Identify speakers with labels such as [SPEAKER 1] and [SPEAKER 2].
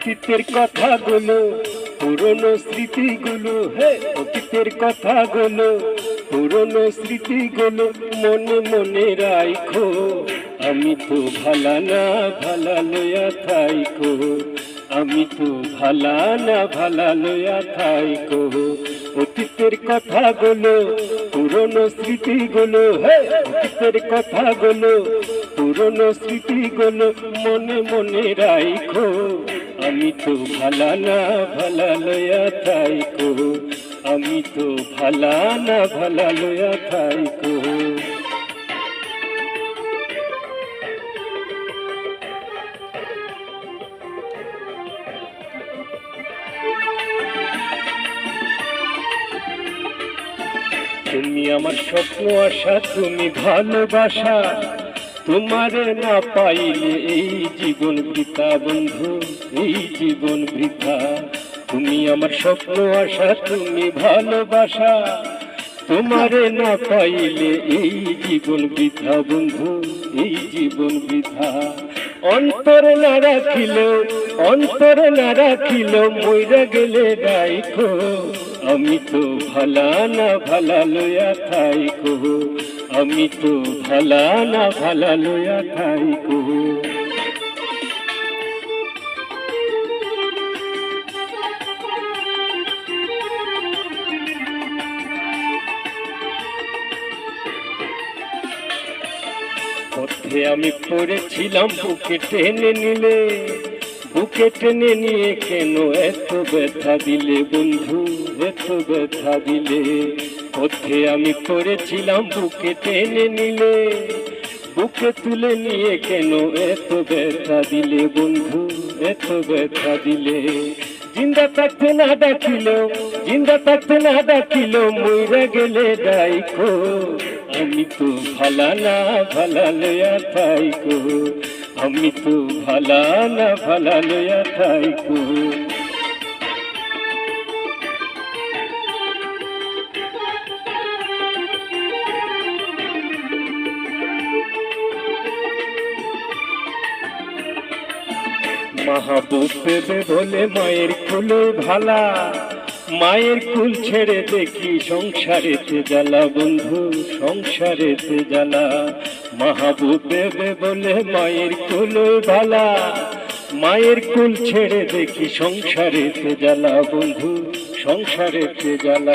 [SPEAKER 1] অতীতের কথাগুলো, পুরনো স্মৃতিগুলো, অতীতের কথাগুলো, পুরনো স্মৃতিগুলো মনে মনে রাখো। আমি তো ভালা না ভালা লইয়া থাইকো, আমি তো ভালা না ভালা লইয়া থাইকো। অতীতের কথাগুলো, পুরনো স্মৃতিগুলো, অতীতের কথাগুলো, পুরনো স্মৃতিগুলো মনে মনে রাখো। আমি তো ভালা না ভালা লইয়া থাইকো, আমি তো ভালা না ভালা লইয়া থাইকো। তুমি আমার স্বপ্ন আশা, তুমি ভালোবাসা, তোমারে না পাইলে এই জীবন বৃথা বন্ধু, এই জীবন বৃথা। তুমি আমার স্বপ্ন আশা, তুমি ভালোবাসা, তোমারে না পাইলে এই জীবন বৃথা বন্ধু, এই জীবন বৃথা। অন্তরে না রাখিলেও, অন্তরে না রাখিলেও মইরা গেলে রাইখো। আমি তো ভালা না ভালা লইয়া থাইকো, আমি তো ভালা না ভালা লইয়া থাইকো। পথে আমি পড়েছিলাম, বুকে টেনে নিলে, বুকে টেনে নিয়ে কেন এত ব্যথা দিলে বন্ধু, এত ব্যথা দিলে। পথে আমি পড়েছিলাম, বুকে টেনে নিলে, বুকে তুলে নিয়ে কেন এত ব্যথা দিলে বন্ধু, এত ব্যথা দিলে। জিন্দা থাকতে না ডাকিলো, জিন্দা থাকতে না ডাকিলো মইরা গেলে ডাইকো। আমি তো ভালা না ভালা লইয়া থাইকো, আমি তো ভালা না ভালা লইয়া থাইকো। মাহবুব পেবে বলে মায়ের কুলে ভালা, মায়ের কুল ছেড়ে দেখি সংসারেতে জ্বালা বন্ধু, সংসারেতে জ্বালা। মাহবুব পেবে বলে মায়ের কুলে ভালা, মায়ের কুল ছেড়ে দেখি সংসারেতে জ্বালা বন্ধু, সংসারেতে জ্বালা।